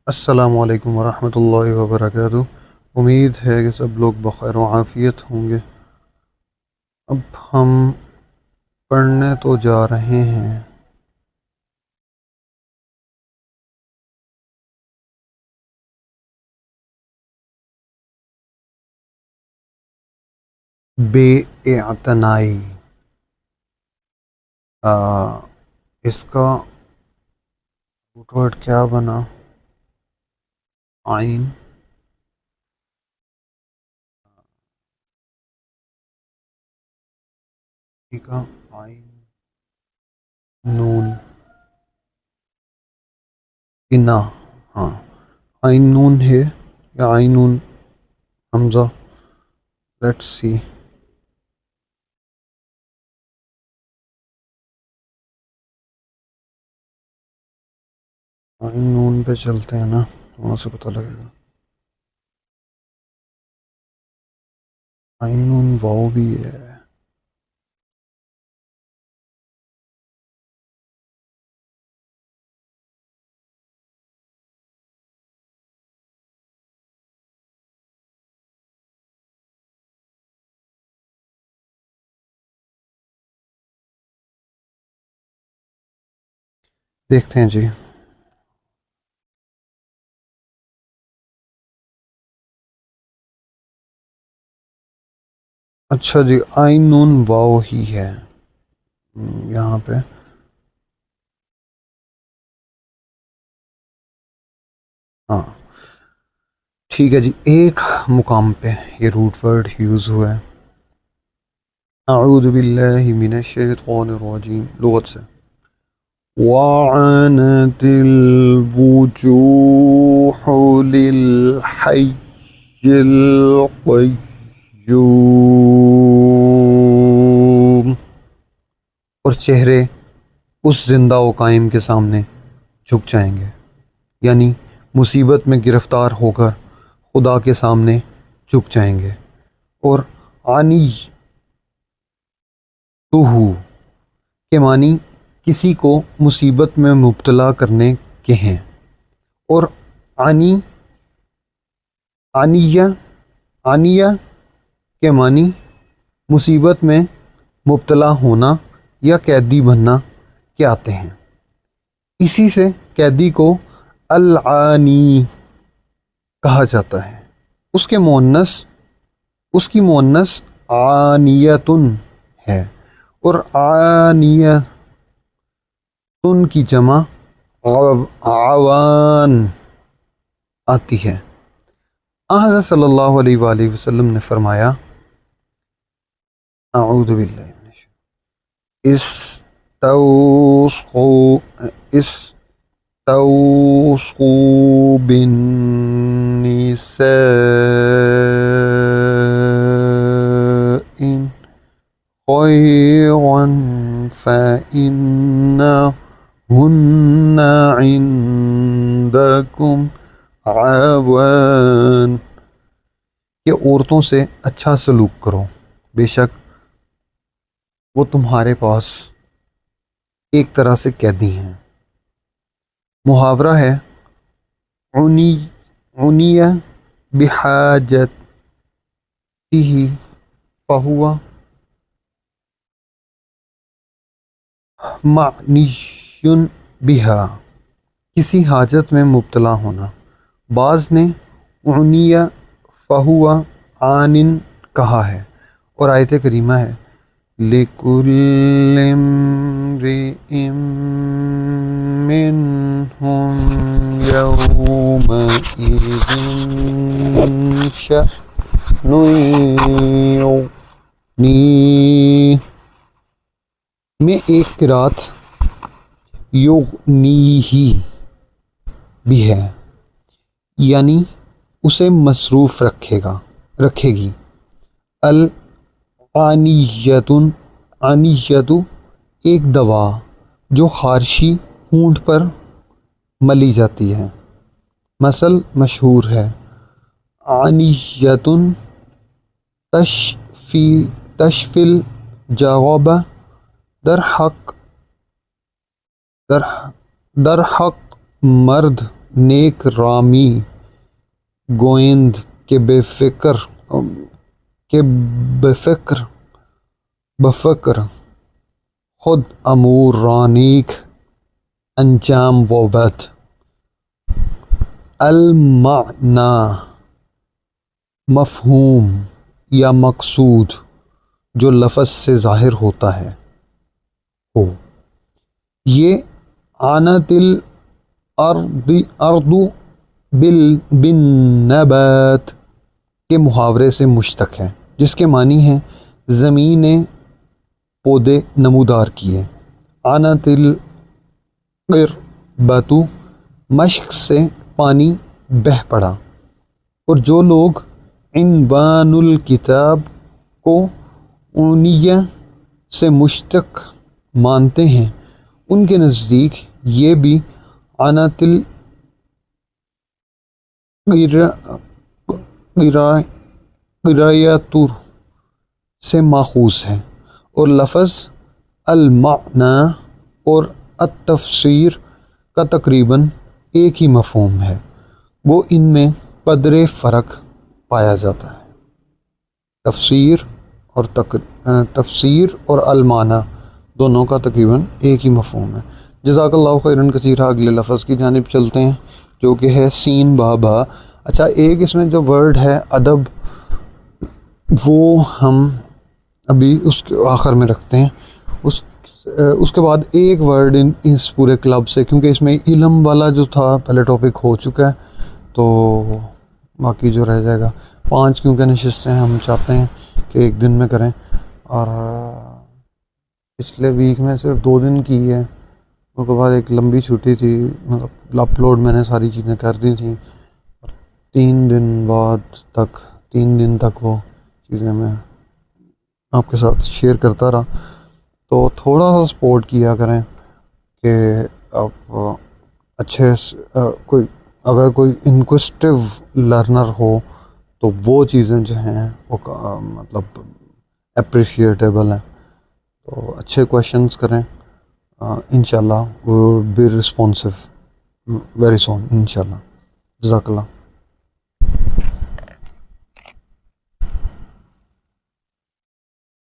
السلام علیکم ورحمۃ اللہ وبرکاتہ۔ امید ہے کہ سب لوگ بخیر و عافیت ہوں گے۔ اب ہم پڑھنے تو جا رہے ہیں بے اعتنائی۔ اس کا روٹ ورڈ کیا بنا؟ آئین ٹھیک ہے، آئین نون انا، ہاں آئین نون ہے یا آئین نون حمزہ؟ Let's see. آئین نون پہ چلتے ہیں نا، وہاں سے پتہ لگے گا۔ آئین نون واو بھی ہے۔ دیکھتے ہیں جی۔ اچھا جی، آئین نون واو ہی ہے یہاں پہ۔ ہاں ٹھیک ہے جی، ایک مقام پہ یہ روٹ ورڈ یوز ہوا ہے۔ اعوذ باللہ من الشیطان الرجیم، لغت سے وعنت الوجوہ للحی القیوم، اور چہرے اس زندہ و قائم کے سامنے جھک جائیں گے، یعنی مصیبت میں گرفتار ہو کر خدا کے سامنے جھک جائیں گے۔ اور عنی کے معنی کسی کو مصیبت میں مبتلا کرنے کے ہیں، اور عنیہ کے معنی مصیبت میں مبتلا ہونا یا قیدی بننا کے آتے ہیں۔ اسی سے قیدی کو العانی کہا جاتا ہے۔ اس کی مؤنث عانیتن ہے، اور عانیتن کی جمع عوان آتی ہے۔ حضرت صلی اللہ علیہ وآلہ وسلم نے فرمایا، اعوذ باللہ من استوصوا بالنساء خيرا فإنهن عندكم عوان، کہ عورتوں سے اچھا سلوک کرو، بے شک وہ تمہارے پاس ایک طرح سے قیدی ہیں۔ محاورہ ہے عنی بحاجتہ فہو معنی بہا، کسی حاجت میں مبتلا ہونا۔ بعض نے عنی فہو عانٍ کہا ہے، اور آیت کریمہ ہے لِكُلِّ امْرِئٍ مِّنْهُمْ يَوْمَئِذٍ شَأْنٌ يُغْنِيهِ، میں ایک قرأت یغنیہ بھی ہے، یعنی اسے مصروف رکھے گی۔ العنیۃ ایک دوا جو خارشی ہونٹ پر ملی جاتی ہے۔ مثل مشہور ہے عنیۃ تشفی الجغب، در حق مرد نیک رامی گوئند کے بفکر خود امور رانیک انجام و بد. المعنی مفہوم یا مقصود جو لفظ سے ظاہر ہوتا ہے ہو. یہ آنت الارض بالنبات کے محاورے سے مشتق ہے جس کے معنی ہیں زمین نے پودے نمودار کیے. آنت القربۃ مشق سے پانی بہہ پڑا. اور جو لوگ عنوان الکتاب کو اونیہ سے مشتق مانتے ہیں ان کے نزدیک یہ بھی عنات القرایۃ سے ماخوذ ہے. اور لفظ المعنی اور التفسیر کا تقریباً ایک ہی مفہوم ہے وہ ان میں قدر فرق پایا جاتا ہے. تفسیر اور المعنی دونوں کا تقریباً ایک ہی مفہوم ہے. جزاک اللہ خیراً کثیرا. اگلے لفظ کی جانب چلتے ہیں جو کہ ہے سین بابا. اچھا ایک اس میں جو ورڈ ہے ادب وہ ہم ابھی اس کے آخر میں رکھتے ہیں. اس کے بعد ایک ورڈ اس پورے کلب سے کیونکہ اس میں علم والا جو تھا پہلے ٹاپک ہو چکا ہے تو باقی جو رہ جائے گا 5 کیونکہ نشستیں ہم چاہتے ہیں کہ ایک دن میں کریں اور پچھلے ویک میں صرف 2 دن کی ہے. اس کے بعد ایک لمبی چھٹی تھی مطلب اپلوڈ میں نے ساری چیزیں کر دی تھیں. 3 دن تک وہ چیزیں میں آپ کے ساتھ شیئر کرتا رہا. تو تھوڑا سا سپورٹ کیا کریں کہ آپ اچھے اگر کوئی انکوسٹیو لرنر ہو تو وہ چیزیں جو ہیں وہ مطلب اپریشیٹیبل ہیں. تو اچھے کویشچنس کریں انشاءاللہ we will be responsive very soon انشاءاللہ. جزاک اللہ.